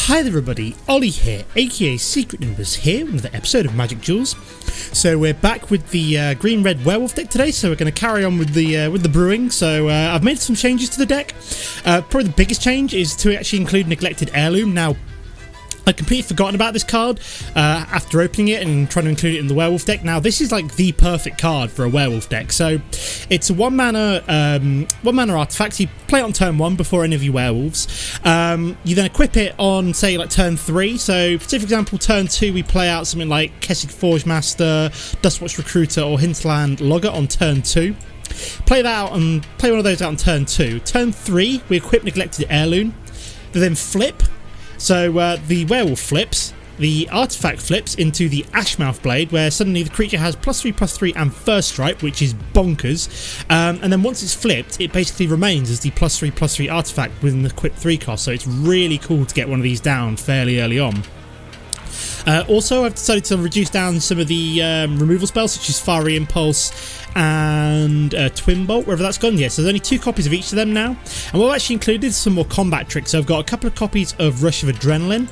Hi there everybody, Ollie here, aka Secret Numbers here, with another episode of Magic Duels. So we're back with the green-red werewolf deck today, so we're going to carry on with the brewing. So I've made some changes to the deck. Probably the biggest change is to actually include Neglected Heirloom. Now, I'd completely forgotten about this card after opening it and trying to include it in the werewolf deck. Now, this is like the perfect card for a werewolf deck. So, it's a one mana artifact. You play it on turn 1 before any of your werewolves. You then equip it on, say, like turn 3. So, say for example, turn 2 we play out something like Kessig Forgemaster, Duskwatch Recruiter, or Hinterland Logger on turn 2. Play that out and play one of those out on turn 2. Turn 3 we equip Neglected Heirloom. They then flip. So the werewolf flips, the artifact flips into the Ashmouth Blade, where suddenly the creature has +3/+3 and first strike, which is bonkers. And then once it's flipped, it basically remains as the +3/+3 artifact within the equip 3 cost. So it's really cool to get one of these down fairly early on. Also, I've decided to reduce down some of the removal spells, such as Fiery Impulse and Twin Bolt, wherever that's gone. Yes, there's only 2 copies of each of them now. And we've actually included some more combat tricks. So I've got a couple of copies of Rush of Adrenaline,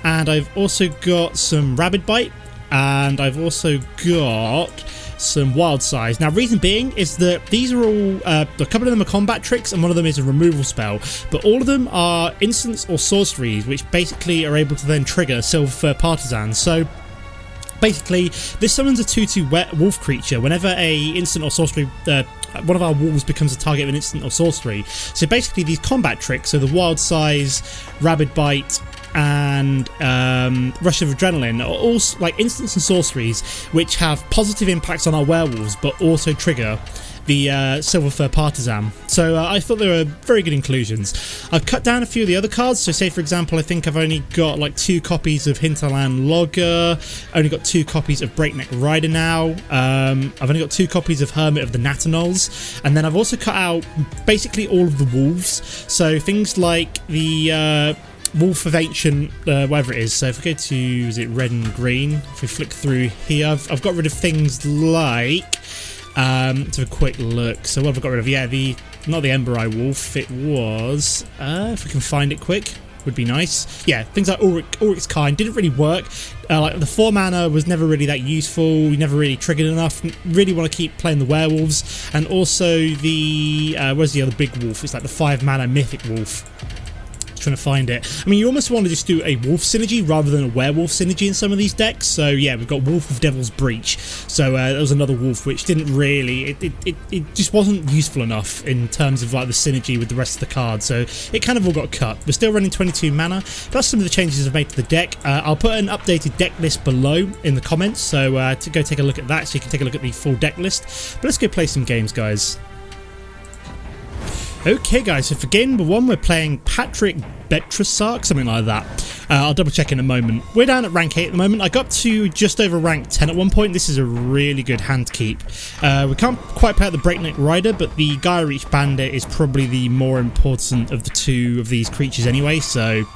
and I've also got some Rabid Bite, and I've also got some Wildsize. Now, reason being is that these are all, a couple of them are combat tricks and one of them is a removal spell, but all of them are instants or sorceries, which basically are able to then trigger Silverfur Partisan. So basically, this summons a 2/2 wolf creature whenever a instant or sorcery, one of our wolves becomes a target of an instant or sorcery. So basically, these combat tricks, so the Wildsize, Rabid Bite, and Rush of Adrenaline are all like instants and sorceries which have positive impacts on our werewolves but also trigger the Silverfur Partisan. So I thought they were very good inclusions. I've cut down a few of the other cards. So say for example, I think I've only got like 2 copies of Hinterland Logger, only got 2 copies of Breakneck Rider now, I've only got 2 copies of Hermit of the Natterknolls, and then I've also cut out basically all of the wolves. So things like the Wolf of Ancient, whatever it is. So if we go to, is it red and green? If we flick through here, I've got rid of things like, let's have a quick look. So what have I got rid of? Yeah, not the Ember Eye Wolf, it was, if we can find it quick, would be nice. Yeah, things like Ulrich's Kind didn't really work. Like the 4 mana was never really that useful, we never really triggered enough. Really want to keep playing the werewolves. And also the, where's the other big wolf? It's like the 5 mana Mythic Wolf. Trying to find it. I mean, you almost want to just do a wolf synergy rather than a werewolf synergy in some of these decks. So yeah, we've got Wolf of Devil's Breach. So that was another wolf which didn't really, it just wasn't useful enough in terms of like the synergy with the rest of the cards. So it kind of all got cut. We're still running 22 mana. That's some of the changes I've made to the deck. I'll put an updated deck list below in the comments, so to go take a look at that, so you can take a look at the full deck list. But let's go play some games, guys. Okay guys, so for game number 1 we're playing Patrick Betrasark, something like that. I'll double check in a moment. We're down at rank 8 at the moment. I got up to just over rank 10 at one point. This is a really good hand to keep. We can't quite play out the Breakneck Rider, but the Geier Bandit is probably the more important of the 2 of these creatures anyway, so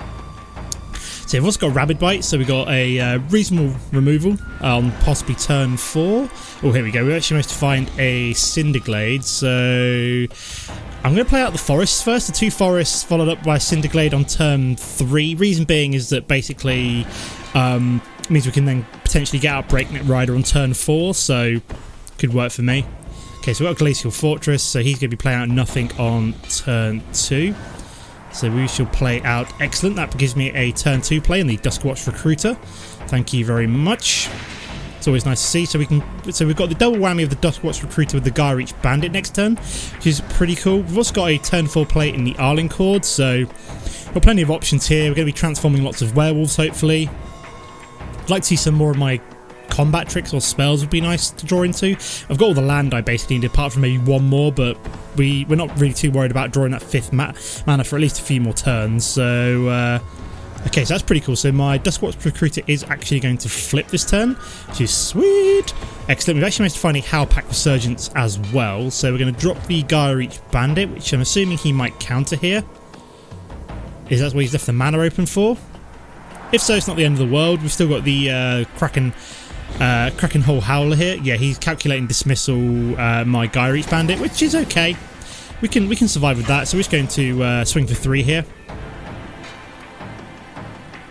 we've also got Rabid Bite, so we got a reasonable removal on possibly turn 4. Oh, here we go. We actually managed to find a Cinder Glade, so I'm going to play out the forests first. The 2 forests followed up by Cinder Glade on turn 3. Reason being is that basically means we can then potentially get out Breakneck Rider on turn 4, so could work for me. Okay, so we've got Glacial Fortress, so he's going to be playing out nothing on turn 2. So we shall play out excellent. That gives me a turn 2 play in the Duskwatch Recruiter. Thank you very much. It's always nice to see. So we've got the double whammy of the Duskwatch Recruiter with the Geier Bandit next turn, which is pretty cool. We've also got a turn 4 play in the Arlinn Kord, so we've got plenty of options here. We're going to be transforming lots of werewolves, hopefully. I'd like to see some more of my combat tricks or spells would be nice to draw into. I've got all the land I basically need, apart from maybe 1 more, but we're not really too worried about drawing that 5th mana for at least a few more turns. So okay, so that's pretty cool. So my Duskwatch Recruiter is actually going to flip this turn, which is sweet. Excellent. We've actually managed to find a Howlpack Resurgence as well. So we're going to drop the Geier Bandit, which I'm assuming he might counter here. Is that what he's left the mana open for? If so, it's not the end of the world. We've still got the Kraken Hole Howler here. Yeah, he's calculating dismissal my Geier Bandit, which is okay. We can survive with that. So we're just going to swing for 3 here.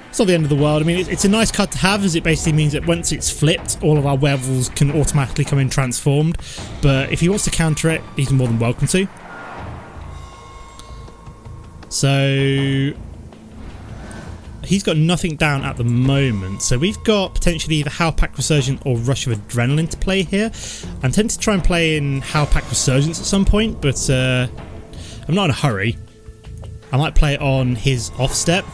It's not the end of the world. I mean, it's a nice card to have, as it basically means that once it's flipped, all of our werewolves can automatically come in transformed. But if he wants to counter it, he's more than welcome to. So he's got nothing down at the moment. So we've got potentially either Howlpack Resurgence or Rush of Adrenaline to play here. I'm tempted to try and play in Howlpack Resurgence at some point, but I'm not in a hurry. I might play it on his off step.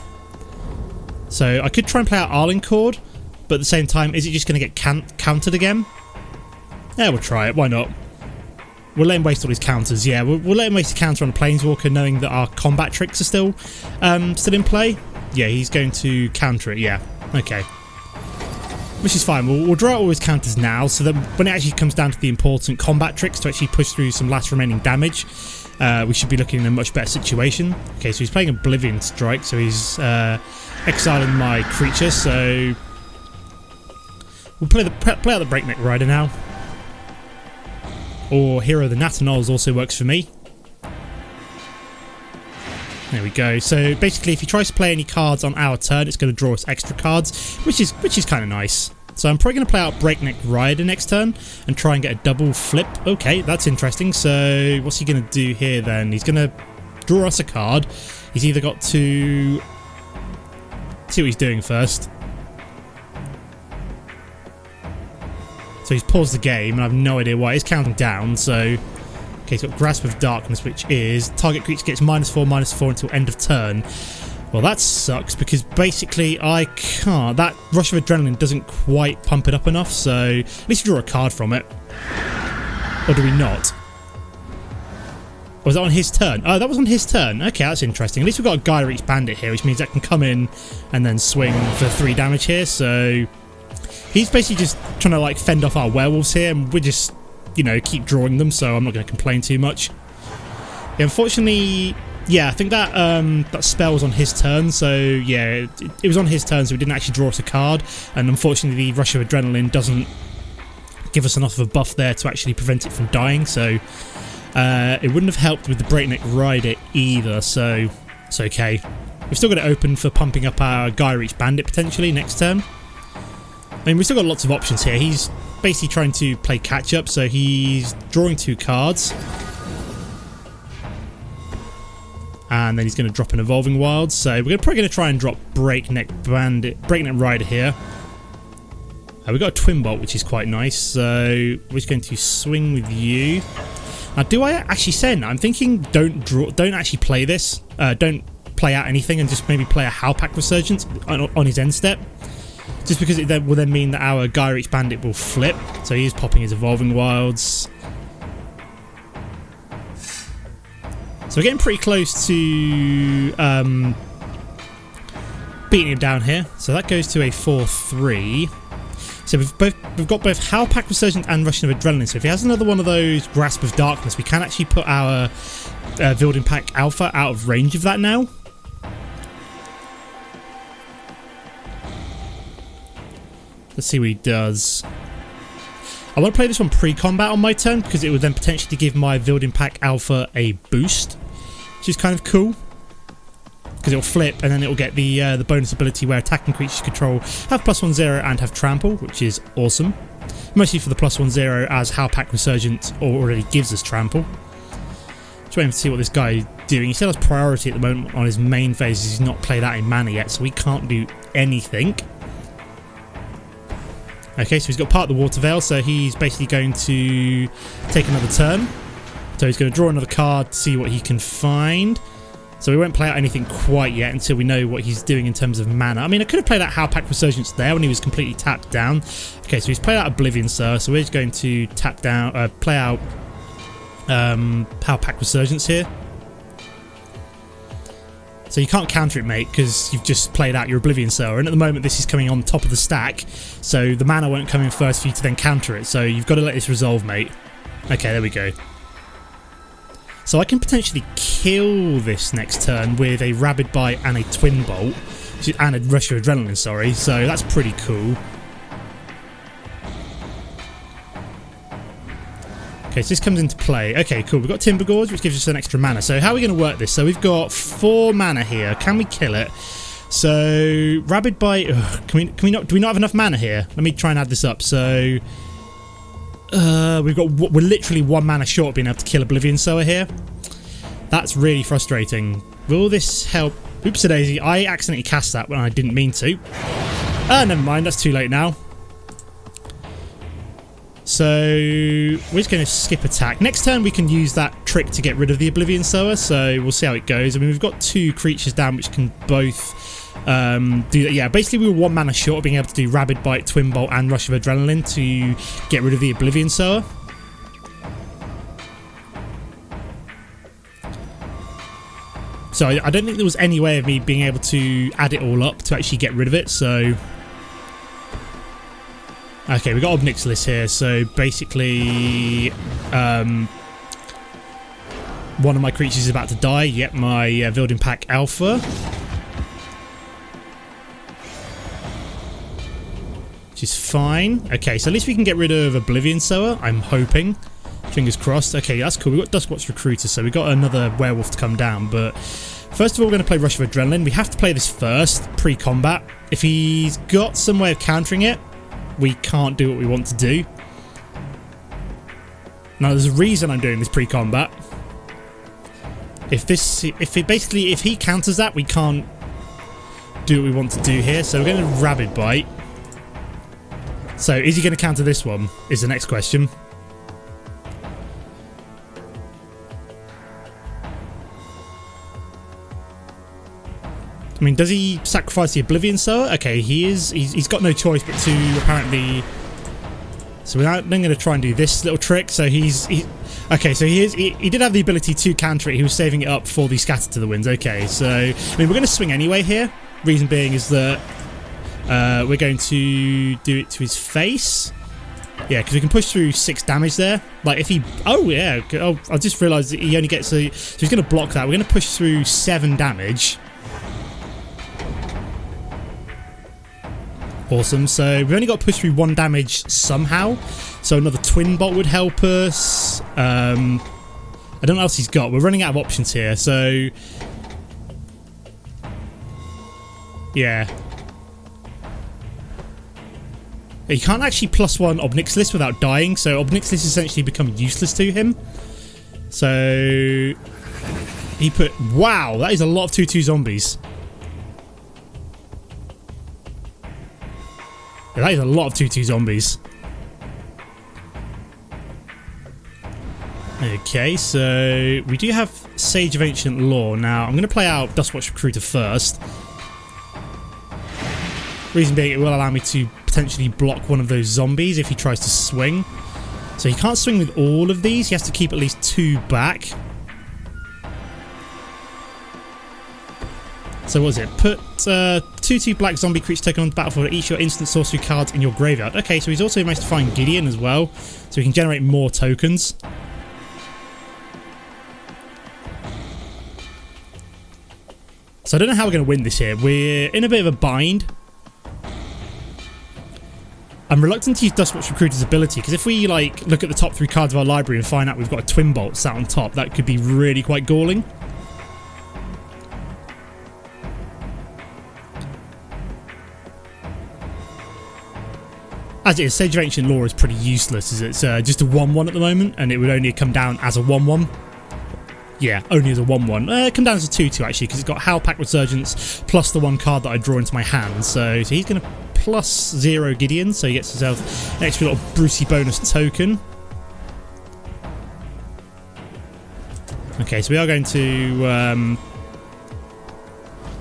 So I could try and play out Arlinn Kord, but at the same time, is it just going to get countered again? Yeah, we'll try it. Why not? We'll let him waste all his counters. Yeah, we'll let him waste a counter on a Planeswalker, knowing that our combat tricks are still in play. Yeah, he's going to counter it. Yeah, okay. Which is fine. We'll draw out all his counters now, so that when it actually comes down to the important combat tricks to actually push through some last remaining damage, we should be looking in a much better situation. Okay, so he's playing Oblivion Strike, so he's exiling my creature. So we'll play out the Breakneck Rider now, or Hero of the Natterknolls also works for me. There we go. So basically, if he tries to play any cards on our turn, it's going to draw us extra cards, which is kind of nice. So I'm probably going to play out Breakneck Rider next turn and try and get a double flip. Okay, that's interesting. So what's he going to do here then? He's going to draw us a card. He's either got to see what he's doing first. So he's paused the game, and I have no idea why. He's counting down, so okay, he's got Grasp of Darkness, which is target creature gets -4/-4 until end of turn. Well, that sucks, because basically I can't. That Rush of Adrenaline doesn't quite pump it up enough, so at least we draw a card from it. Or do we not? Or was that on his turn? Oh, that was on his turn. Okay, that's interesting. At least we've got a Geier Bandit here, which means that can come in and then swing for 3 damage here, so he's basically just trying to like fend off our werewolves here, and we just, you know, keep drawing them, so I'm not going to complain too much. Yeah, unfortunately, yeah, I think that that spell was on his turn, so yeah, it was on his turn, so we didn't actually draw us a card, and unfortunately the Rush of Adrenaline doesn't give us enough of a buff there to actually prevent it from dying, so it wouldn't have helped with the Breakneck Rider either, so it's okay. We've still got it open for pumping up our Geier Bandit potentially next turn. I mean, we've still got lots of options here. He's basically trying to play catch-up, so he's drawing 2 cards. And then he's going to drop an Evolving Wilds. So we're probably going to try and drop Breakneck Rider here. We've got a Twin Bolt, which is quite nice. So we're just going to swing with you. Now, do I actually send? I'm thinking don't actually play this. Don't play out anything, and just maybe play a Howlpack Resurgence on his end step. Just because it will then mean that our Geier Bandit will flip. So he is popping his Evolving Wilds. So we're getting pretty close to beating him down here. So that goes to a 4-3. So we've got both Howlpack Resurgence and Rush of Adrenaline. So if he has another one of those Grasp of Darkness, we can actually put our Building Pack Alpha out of range of that now. Let's see what he does. I want to play this one pre-combat on my turn, because it would then potentially give my Building Pack Alpha a boost, which is kind of cool. Because it'll flip, and then it'll get the bonus ability where attacking creatures control have +1/0 and have trample, which is awesome. Mostly for the +1/0, as Howlpack Resurgence already gives us trample. Just waiting to see what this guy is doing. He still has priority at the moment on his main phase. He's not played out in mana yet, so we can't do anything. Okay, so he's got part of the Water Veil, so he's basically going to take another turn. So he's going to draw another card to see what he can find. So we won't play out anything quite yet until we know what he's doing in terms of mana. I mean, I could have played out Howlpack Resurgence there when he was completely tapped down. Okay, so he's played out Oblivion, so we're just going to tap down, play out Howlpack Resurgence here. So you can't counter it, mate, because you've just played out your Oblivion Sower, and at the moment this is coming on top of the stack, so the mana won't come in first for you to then counter it, so you've got to let this resolve, mate. Okay, there we go. So I can potentially kill this next turn with a Rabid Bite and a Twin Bolt, and a Rush of Adrenaline, sorry, so that's pretty cool. Okay, so this comes into play. Okay, cool. We've got Timber Gorge, which gives us an extra mana. So how are we going to work this? So we've got 4 mana here. Can we kill it? So Rabid Bite. Ugh, can we not? Do we not have enough mana here? Let me try and add this up. So we're literally 1 mana short of being able to kill Oblivion Sower here. That's really frustrating. Will this help? Oops, a daisy. I accidentally cast that when I didn't mean to. Never mind. That's too late now. So we're just going to skip attack. Next turn we can use that trick to get rid of the Oblivion Sower, so we'll see how it goes. I mean, we've got 2 creatures down which can both do that. Yeah, basically we were 1 mana short of being able to do Rabid Bite, Twin Bolt and Rush of Adrenaline to get rid of the Oblivion Sower. So I don't think there was any way of me being able to add it all up to actually get rid of it, so... Okay, we got Obnixilis here, so basically one of my creatures is about to die. Yep, my Vildin Pack Alpha. Which is fine. Okay, so at least we can get rid of Oblivion Sower, I'm hoping. Fingers crossed. Okay, that's cool. We've got Duskwatch Recruiter, so we've got another werewolf to come down, but first of all we're going to play Rush of Adrenaline. We have to play this first, pre-combat. If he's got some way of countering it, we can't do what we want to do. Now there's a reason I'm doing this pre-combat. If he counters that, we can't do what we want to do here. So we're going to Rabid Bite. So is he going to counter this one? Is the next question. I mean, does he sacrifice the Oblivion Sower? Okay, he is. He's got no choice but to apparently. So I'm going to try and do this little trick. So okay. So he did have the ability to counter it. He was saving it up for the Scatter to the Winds. Okay, so I mean we're going to swing anyway here. Reason being is that we're going to do it to his face. Yeah, because we can push through 6 damage there. Like if he. Oh yeah. Oh, I just realised that he only gets so he's going to block that. We're going to push through 7 damage. Awesome, so we've only got to push through 1 damage somehow. So another Twin Bolt would help us. I don't know what else he's got. We're running out of options here, so... Yeah. He can't actually +1 Obnixilis without dying, so Obnixilis essentially become useless to him. So... He put... Wow, that is a lot of 2/2 zombies. Yeah, that is a lot of 2/2 zombies. Okay, so we do have Sage of Ancient Lore. Now, I'm going to play out Duskwatch Recruiter first. Reason being, it will allow me to potentially block one of those zombies if he tries to swing. So he can't swing with all of these. He has to keep at least 2 back. So what was it? Put 2/2 black zombie creature token on the battlefield. Each your instant sorcery cards in your graveyard. Okay, so he's also managed to find Gideon as well, so he can generate more tokens. So I don't know how we're going to win this here. We're in a bit of a bind. I'm reluctant to use Duskwatch Recruiter's ability, because if we like look at the top 3 cards of our library and find out we've got a Twin Bolt sat on top, that could be really quite galling. As it is, Sage of Ancient Lore is pretty useless, as it's just a 1/1 at the moment, and it would only come down as a 1/1. Yeah, only as a 1/1. Come down as a 2/2 actually, because it's got Howlpack Resurgence plus the 1 card that I draw into my hand. So he's going to +0 Gideon, so he gets himself an extra little Brucey bonus token. Okay, so we are going to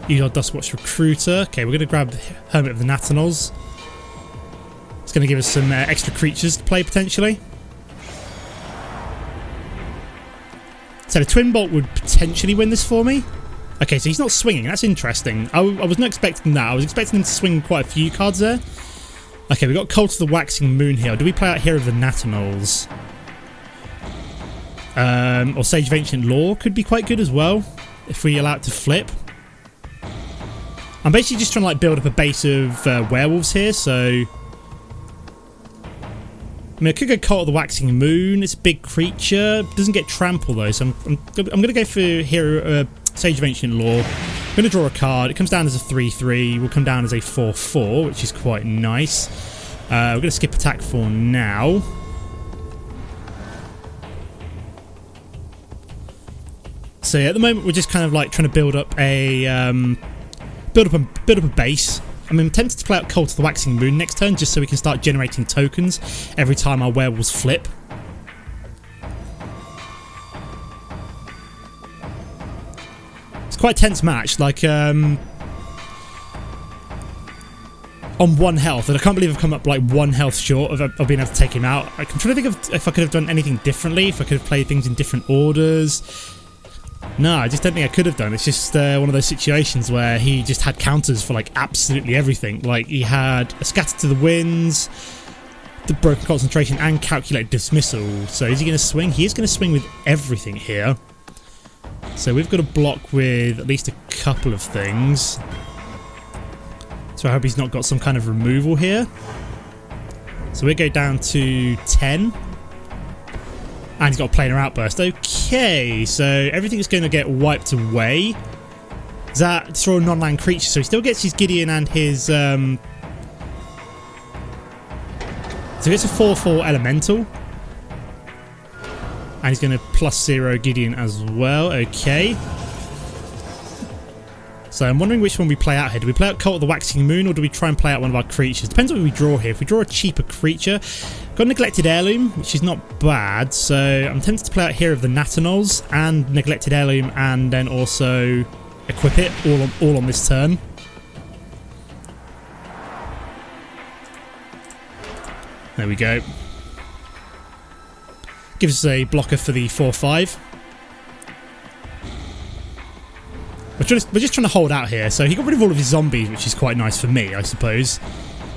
use our Duskwatch Recruiter. Okay, we're going to grab Hermit of the Natterknolls. It's going to give us some extra creatures to play potentially. So the Twin Bolt would potentially win this for me. Okay, so he's not swinging. That's interesting. I was not expecting that. I was expecting him to swing quite a few cards there. Okay, we've got Cult of the Waxing Moon here. Do we play out Hero of the Natterknolls? Or Sage of Ancient Lore could be quite good as well, if we allow it to flip. I'm basically just trying to like build up a base of werewolves here, so... I mean, I could go Cult of the Waxing Moon. It's a big creature. Doesn't get trample though, so I'm going to go for Hero Sage of Ancient Lore. I'm going to draw a card. It comes down as a 3/3. Will come down as a 4/4, which is quite nice. We're going to skip attack for now. So yeah, at the moment we're just kind of like trying to build up a base. I'm tempted to play out Cult of the Waxing Moon next turn, just so we can start generating tokens every time our werewolves flip. It's quite a tense match, like on 1 health, and I can't believe I've come up like 1 health short of being able to take him out. I'm trying to think of if I could have done anything differently, if I could have played things in different orders. No, I just don't think I could have done. It's just one of those situations where he just had counters for like absolutely everything. Like he had a Scatter to the Winds, the Broken Concentration, and Calculated Dismissal. So is he going to swing? He is going to swing with everything here. So we've got to block with at least a couple of things. So I hope he's not got some kind of removal here. So we go down to 10. And he's got a planar outburst. Okay, so everything's going to get wiped away. Is that throw a non-land creature? So he still gets his Gideon and his... So he gets a 4/4 elemental. And he's going to +0 Gideon as well. Okay. So I'm wondering which one we play out here. Do we play out Cult of the Waxing Moon, or do we try and play out one of our creatures? Depends on what we draw here. If we draw a cheaper creature, got Neglected Heirloom, which is not bad. So I'm tempted to play out here of the Natterknolls and Neglected Heirloom, and then also equip it all on this turn. There we go. Gives us a blocker for the 4/5. We're just trying to hold out here. So he got rid of all of his zombies, which is quite nice for me, I suppose.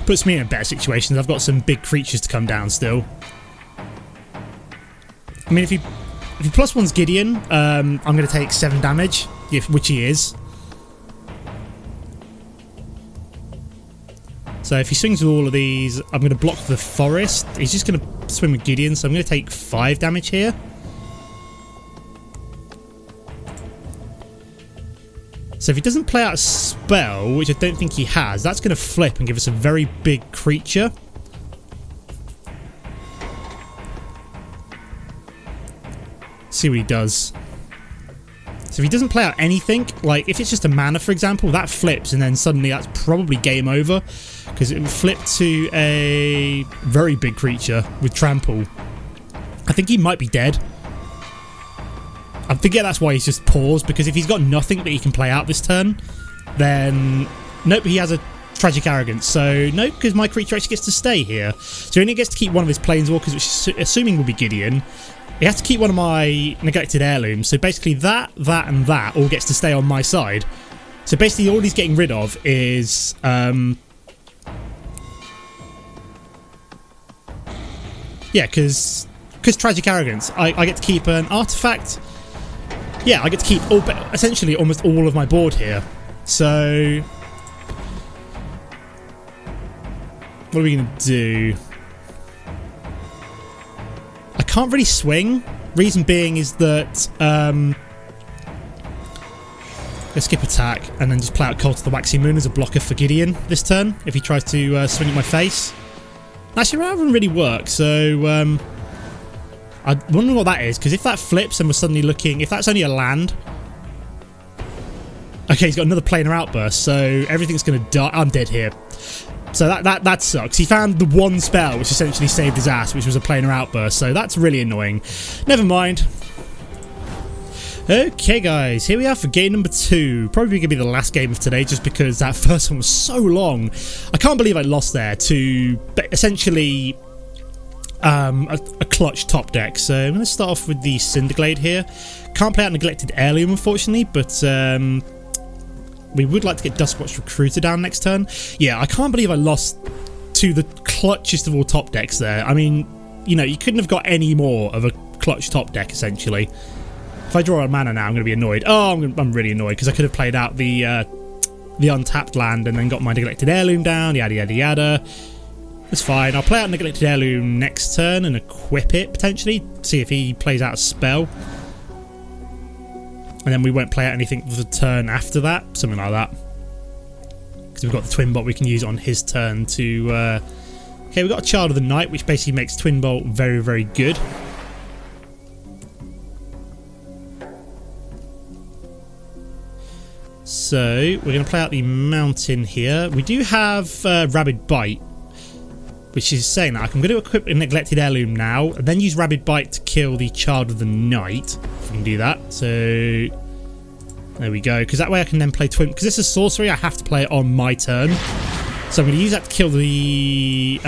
Puts me in a better situation. I've got some big creatures to come down still. I mean, if he +1s Gideon, I'm going to take 7 damage, which he is. So if he swings with all of these, I'm going to block the forest. He's just going to swing with Gideon, so I'm going to take 5 damage here. So if he doesn't play out a spell, which I don't think he has, that's going to flip and give us a very big creature. See what he does. So if he doesn't play out anything, like if it's just a mana, for example, that flips and then suddenly that's probably game over, because it would flip to a very big creature with trample. I think he might be dead. I think that's why he's just paused, because if he's got nothing that he can play out this turn, then... Nope, he has a Tragic Arrogance, so nope, because my creature actually gets to stay here. So he only gets to keep one of his Planeswalkers, which assuming will be Gideon. He has to keep one of my Neglected Heirlooms, so basically that, and that all gets to stay on my side. So basically all he's getting rid of is... yeah, because Tragic Arrogance, I get to keep an artifact... Yeah, I get to keep essentially almost all of my board here. So... what are we going to do? I can't really swing. Reason being is that... let's skip attack and then just play out Cult of the Waxing Moon as a blocker for Gideon this turn, if he tries to swing at my face. Actually, that wouldn't really work, so... I wonder what that is, because if that flips and we're suddenly looking... If that's only a land... Okay, he's got another planar outburst, so everything's going to die. I'm dead here. So that sucks. He found the one spell which essentially saved his ass, which was a planar outburst, so that's really annoying. Never mind. Okay, guys, here we are for game number 2. Probably going to be the last game of today, just because that first one was so long. I can't believe I lost there to essentially... a clutch top deck. So I'm going to start off with the Cinder Glade here. Can't play out Neglected Heirloom, unfortunately, but we would like to get Duskwatch Recruiter down next turn. Yeah, I can't believe I lost to the clutchest of all top decks there. I mean, you know, you couldn't have got any more of a clutch top deck, essentially. If I draw a mana now, I'm going to be annoyed. Oh, I'm really annoyed, because I could have played out the untapped land and then got my Neglected Heirloom down, yada yada yada. That's fine. I'll play out Neglected Heirloom next turn and equip it, potentially. See if he plays out a spell. And then we won't play out anything for the turn after that, something like that. Because we've got the Twin Bolt we can use on his turn to... Okay, we've got a Child of the Night, which basically makes Twin Bolt very, very good. So, we're going to play out the Mountain here. We do have Rabid Bite, which is saying that I'm going to equip a Neglected Heirloom now, and then use Rabid Bite to kill the Child of the Night. If we can do that. So, there we go. Because that way I can then play Twin... Because this is Sorcery, I have to play it on my turn. So I'm going to use that to kill the...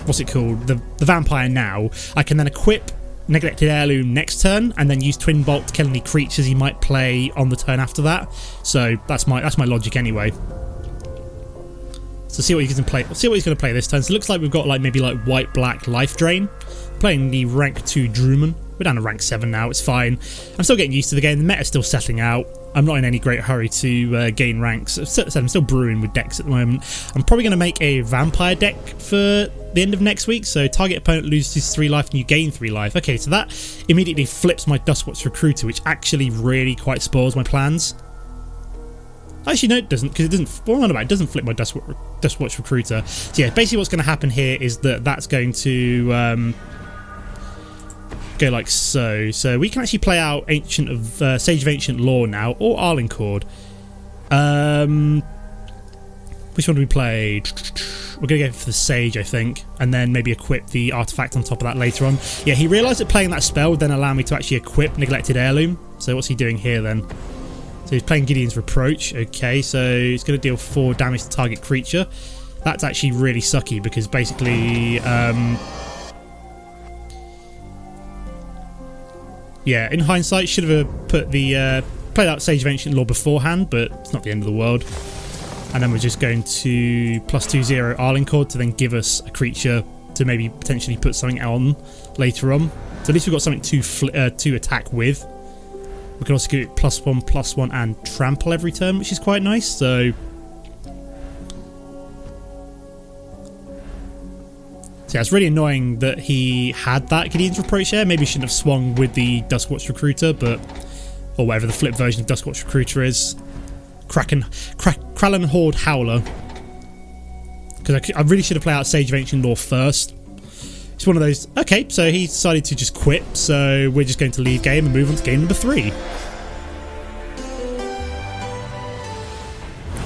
what's it called? The Vampire now. I can then equip Neglected Heirloom next turn, and then use Twin Bolt to kill any creatures he might play on the turn after that. So that's my logic anyway. So see what he's going to play. See what he's going to play this turn. So it looks like we've got maybe white black life drain. Playing the rank 2 Drewman. We're down to rank 7 now. It's fine. I'm still getting used to the game. The meta's still settling out. I'm not in any great hurry to gain ranks. I'm still brewing with decks at the moment. I'm probably going to make a vampire deck for the end of next week. So target opponent loses 3 life and you gain 3 life. Okay, so that immediately flips my Duskwatch Recruiter, which actually really quite spoils my plans. Actually, no, it doesn't, because it doesn't. Well, no, it doesn't flip my Duskwatch Recruiter. So yeah, basically what's going to happen here is that's going to go like so. So we can actually play out Sage of Ancient Lore now, or Arlinn Kord. Which one do we play? We're going to go for the Sage, I think, and then maybe equip the artifact on top of that later on. Yeah, he realised that playing that spell would then allow me to actually equip Neglected Heirloom. So what's he doing here then? So he's playing Gideon's Reproach. Okay, so he's going to deal 4 damage to target creature. That's actually really sucky because basically... yeah, in hindsight, should have put the played out Sage of Ancient Lore beforehand, but it's not the end of the world. And then we're just going to +2/0 Arlinn Kord to then give us a creature to maybe potentially put something on later on. So at least we've got something to attack with. We can also get +1/+1 and trample every turn, which is quite nice. So yeah, it's really annoying that he had that Gideon's Reproach there. Maybe he shouldn't have swung with the Duskwatch Recruiter, or whatever the flip version of Duskwatch Recruiter is. Krallen Horde Howler. Because I really should have played out Sage of Ancient Lore first. It's one of those... Okay, so he decided to just quit, so we're just going to leave game and move on to game number 3.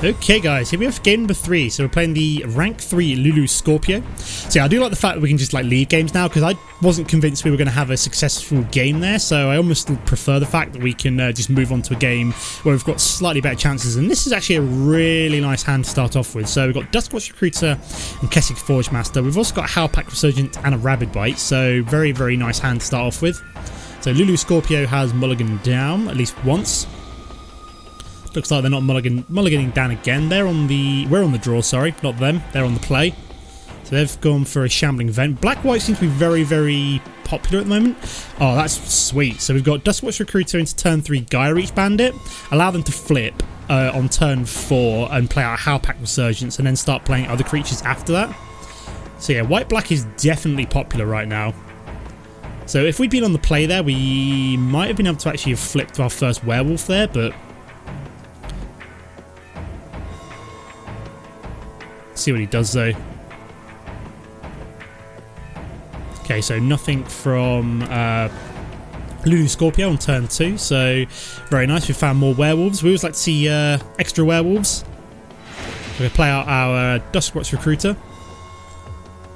Okay guys, here we have game number 3. So we're playing the rank 3 Lulu Scorpio. So yeah, I do like the fact that we can just leave games now, because I wasn't convinced we were going to have a successful game there. So I almost prefer the fact that we can just move on to a game where we've got slightly better chances. And this is actually a really nice hand to start off with. So we've got Duskwatch Recruiter and Kessig Forgemaster. We've also got Howlpack Resurgence and a Rabid Bite. So very, very nice hand to start off with. So Lulu Scorpio has mulligan down at least once. Looks like they're not mulliganing down again. We're on the draw, sorry, not them. They're on the play. So they've gone for a Shambling Vent. Black-white seems to be very, very popular at the moment. Oh, that's sweet. So we've got Duskwatch Recruiter into turn 3 Geier Bandit. Allow them to flip on turn 4 and play out Howlpack Resurgence and then start playing other creatures after that. So yeah, white-black is definitely popular right now. So if we'd been on the play there, we might have been able to actually have flipped our first werewolf there, but... see what he does though. Okay, so nothing from Lulu Scorpio on turn 2, so very nice. We found more werewolves. We always like to see extra werewolves. We're going to play out our Duskwatch Recruiter.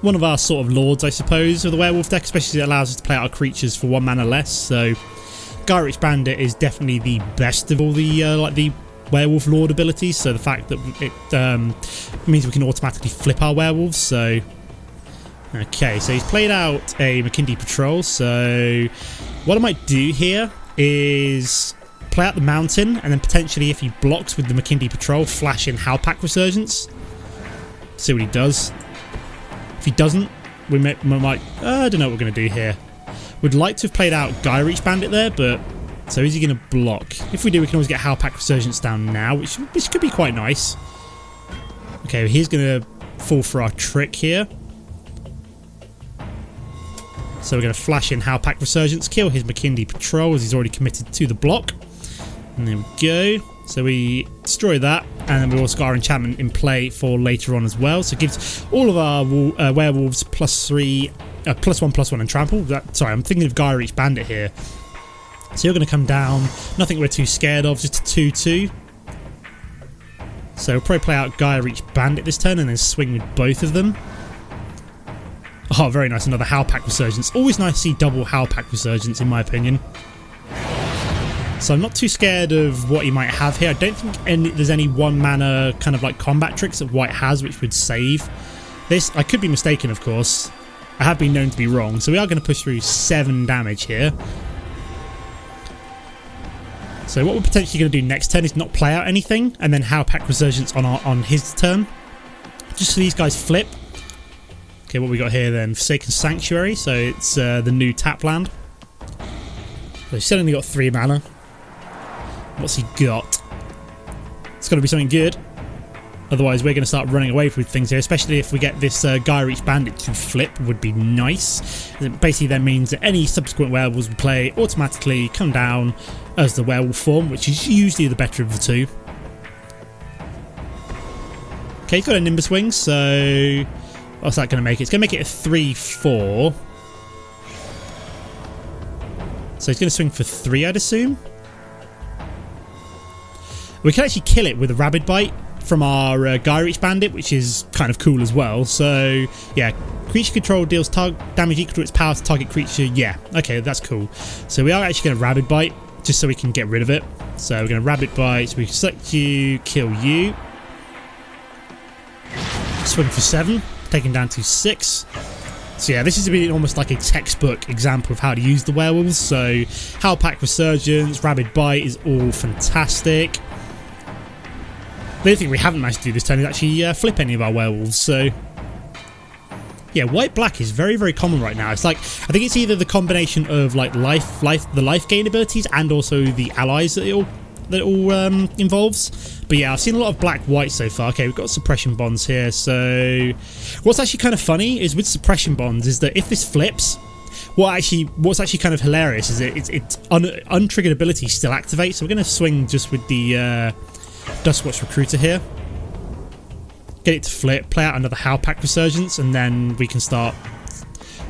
One of our sort of lords, I suppose, of the werewolf deck, especially it allows us to play out our creatures for 1 mana less. So Geier Bandit is definitely the best of all the the werewolf lord abilities, so the fact that it means we can automatically flip our werewolves. So okay, so he's played out a McKinley Patrol. So what I might do here is play out the Mountain, and then potentially if he blocks with the McKinley Patrol, flash in Howlpack Resurgence, see what he does. If he doesn't, we might I don't know what we're going to do here. We'd like to have played out Geier Bandit there, but so is he going to block? If we do, we can always get Howlpack Resurgence down now, which could be quite nice. Okay, he's going to fall for our trick here. So we're going to flash in Howlpack Resurgence, kill his McKinley Patrol as he's already committed to the block. And there we go. So we destroy that, and then we also got our enchantment in play for later on as well. So it gives all of our werewolves +3, +1/+1 and trample. Sorry, I'm thinking of Geier each bandit here. So you're going to come down, nothing we're too scared of, just a 2/2. So we'll probably play out Geier each bandit this turn and then swing with both of them. Oh, very nice, another Howlpack Resurgence. Always nice to see double Howlpack Resurgence in my opinion. So I'm not too scared of what he might have here. I don't think there's any 1 mana kind of like combat tricks that white has which would save this. I could be mistaken, of course. I have been known to be wrong. So we are going to push through 7 damage here. So what we're potentially going to do next turn is not play out anything and then Howlpack Resurgence on his turn. Just so these guys flip. Okay, what we got here then? Forsaken Sanctuary. So it's the new tap land. So he's only got 3 mana. What's he got? It's got to be something good. Otherwise, we're going to start running away with things here, especially if we get this Geier each bandit to flip, would be nice. It basically then means that any subsequent werewolves we play automatically come down as the werewolf form, which is usually the better of the two. Okay, he's got a Nimbus Wing, so what's that going to make it? It's going to make it a 3/4. So he's going to swing for 3, I'd assume. We can actually kill it with a Rabid Bite from our Geier each bandit, which is kind of cool as well. So, yeah, creature control deals damage equal to its power to target creature. Yeah, okay, that's cool. So we are actually going to Rabid Bite, just so we can get rid of it. So we're going to Rabid Bite, so we can select you, kill you. Swing for 7, taking down to 6. So yeah, this is really almost like a textbook example of how to use the werewolves. So Howlpack Resurgence, Rabid Bite is all fantastic. The only thing we haven't managed to do this turn is actually flip any of our werewolves. So yeah, white-black is very, very common right now. It's like, I think it's either the combination of like the life gain abilities and also the allies that it all involves. But yeah, I've seen a lot of black-white so far. Okay, we've got suppression bonds here. So what's actually kind of funny is with suppression bonds is that if this flips, what's actually kind of hilarious is it's untriggered ability still activates. So we're going to swing just with the Duskwatch Recruiter here. Get it to flip, play out another Howlpack Resurgence, and then we can start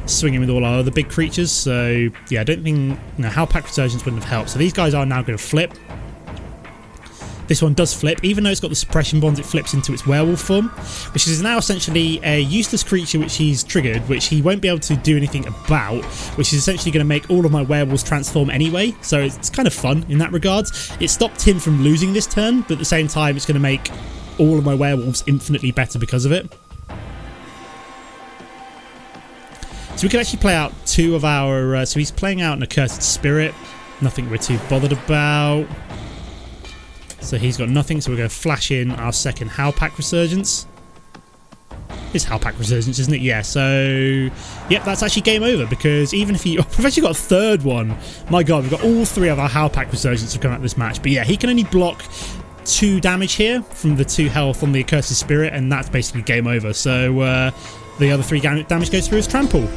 swinging with all our other big creatures. So yeah, I don't think Howlpack Resurgence wouldn't have helped. So these guys are now going to flip. This one does flip, even though it's got the suppression bonds, it flips into its werewolf form, which is now essentially a useless creature which he's triggered, which he won't be able to do anything about, which is essentially going to make all of my werewolves transform anyway. So it's kind of fun in that regard. It stopped him from losing this turn, but at the same time it's going to make all of my werewolves infinitely better because of it. So we can actually play out 2 of our... so he's playing out an Accursed Spirit, nothing we're too bothered about. So he's got nothing, so we're going to flash in our second Howlpack Resurgence. It's Howlpack Resurgence, isn't it? Yeah, so... Yep, that's actually game over, because even if he... Oh, we've actually got a third one. My god, we've got all 3 of our Howlpack Resurgence have come out of this match. But yeah, he can only block 2 damage here from the 2 health on the Accursed Spirit, and that's basically game over. So the other 3 damage goes through his trample.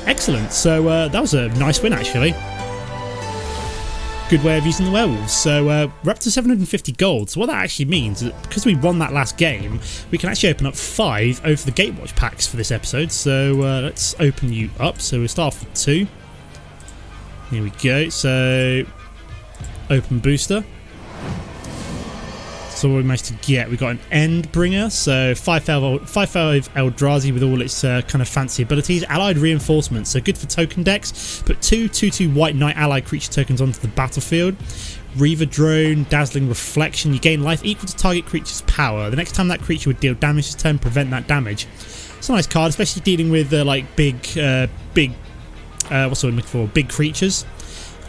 Excellent. So that was a nice win, actually. Good way of using the werewolves. So we're up to 750 gold. So what that actually means is that because we won that last game, we can actually open up 5 over the Gatewatch packs for this episode. So let's open you up. So we'll start off with 2. Here we go. So open booster. So what we managed to get, we got an Endbringer, so 5/5 Eldrazi with all its kind of fancy abilities. Allied Reinforcements, so good for token decks. Put 2/2/2 White Knight allied creature tokens onto the battlefield. Reaver Drone, Dazzling Reflection. You gain life equal to target creature's power. The next time that creature would deal damage this turn, prevent that damage. It's a nice card, especially dealing with like big what's the word I'm looking for? Big creatures.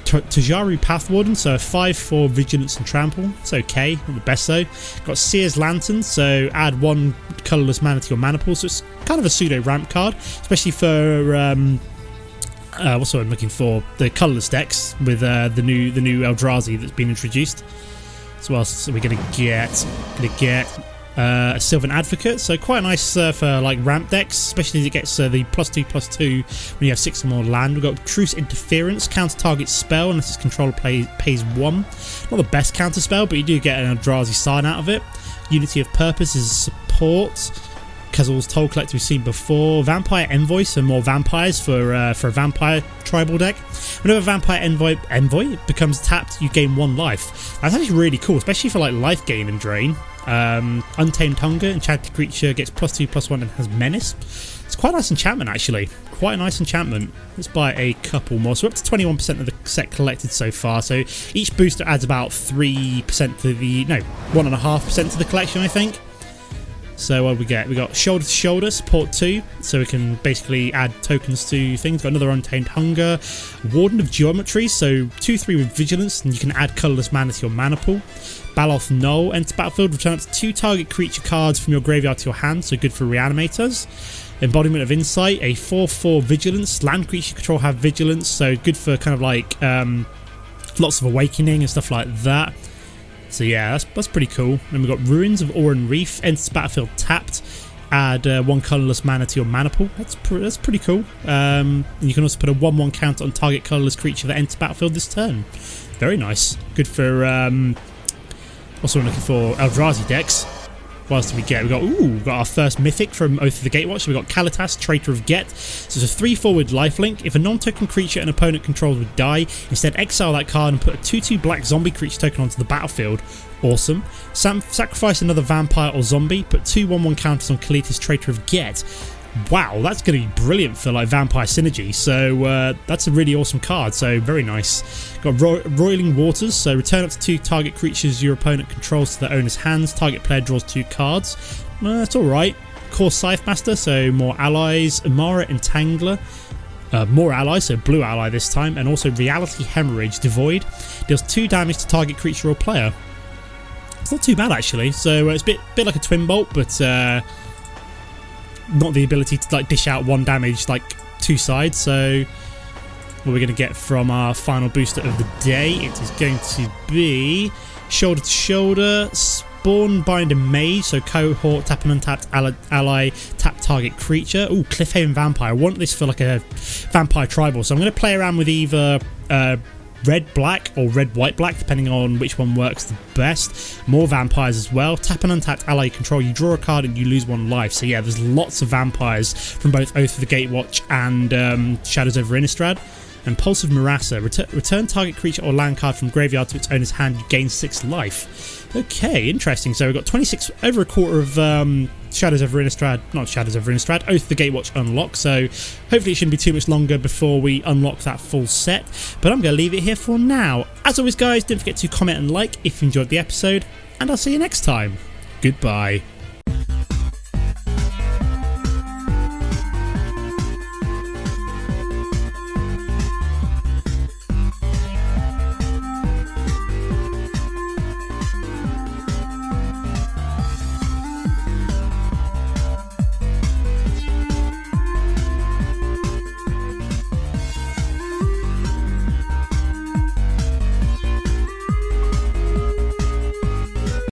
Tajaru Pathwarden, so a 5/4 Vigilance and Trample. It's okay, not the best though. Got Seer's Lantern, so add 1 colourless mana to your mana pool, so it's kind of a pseudo ramp card, especially for what's what I'm looking for? The colourless decks with the new Eldrazi that's been introduced. So what else are we gonna get? a Sylvan Advocate, so quite nice for like ramp decks, especially as it gets the +2/+2 when you have 6 or more land. We've got Truce Interference, counter target spell unless its controller pays 1. Not the best counter spell, but you do get an Eldrazi sign out of it. Unity of Purpose is support. Kezzal's Toll Collector we've seen before. Vampire Envoy, so more vampires for a vampire tribal deck. Whenever Vampire Envoy becomes tapped, you gain 1 life. That's actually really cool, especially for like life gain and drain. Untamed Hunger, enchanted creature gets +2/+1 and has Menace. It's quite a nice enchantment actually. Quite a nice enchantment. Let's buy a couple more. So we're up to 21% of the set collected so far. So each booster adds about 3% to the 1.5% to the collection, I think. So what we get? We got Shoulder to Shoulder, support 2, so we can basically add tokens to things. Got another Untamed Hunger, Warden of Geometry, so 2/3 with Vigilance, and you can add colourless mana to your mana pool. Baloth Null, enter battlefield, return up to 2 target creature cards from your graveyard to your hand, so good for Reanimators. Embodiment of Insight, a 4/4 Vigilance, land creature control have Vigilance, so good for kind of like lots of Awakening and stuff like that. So yeah, that's pretty cool. Then we've got Ruins of Oran Reef, enters battlefield tapped, add 1 colourless mana to your mana pool. That's pretty cool. You can also put a 1/1 counter on target colourless creature that enters battlefield this turn. Very nice. Good for also looking for Eldrazi decks. What else do we get? We've got our first mythic from Oath of the Gatewatch. So we've got Kalitas, Traitor of Get. So it's a 3/4 with lifelink. If a non-token creature an opponent controls would die, instead exile that card and put a 2/2 black zombie creature token onto the battlefield. Awesome. Sacrifice another vampire or zombie. Put 2 1/1 counters on Kalitas, Traitor of Get. Wow, that's going to be brilliant for like vampire synergy. So that's a really awesome card. So very nice. Got Roiling Waters. So return up to 2 target creatures your opponent controls to their owner's hands. Target player draws 2 cards. That's all right. Core Scythe Master. So more allies. Amara Entangler. More allies, so blue ally this time, and also Reality Hemorrhage Devoid. Deals 2 damage to target creature or player. It's not too bad actually. So it's a bit like a Twin Bolt, but not the ability to like dish out 1 damage like 2 sides. So what we're going to get from our final booster of the day, it is going to be Shoulder to Shoulder, Spawnbinder Mage, so cohort, tap an untapped ally, tap target creature. Ooh, Cliffhaven Vampire. I want this for like a vampire tribal, so I'm going to play around with either red-black or red-white-black, depending on which one works the best. More vampires as well. Tap an untapped ally you control, you draw a card and you lose 1 life. So yeah, there's lots of vampires from both Oath of the Gatewatch and Shadows over Innistrad. And Impulsive Marasser. Return target creature or land card from graveyard to its owner's hand, you gain 6 life. Okay, interesting. So we've got 26, over a quarter of Shadows over Innistrad, not Shadows over Innistrad, Oath of the Gatewatch unlocked. So hopefully it shouldn't be too much longer before we unlock that full set. But I'm going to leave it here for now. As always guys, don't forget to comment and like if you enjoyed the episode, and I'll see you next time. Goodbye.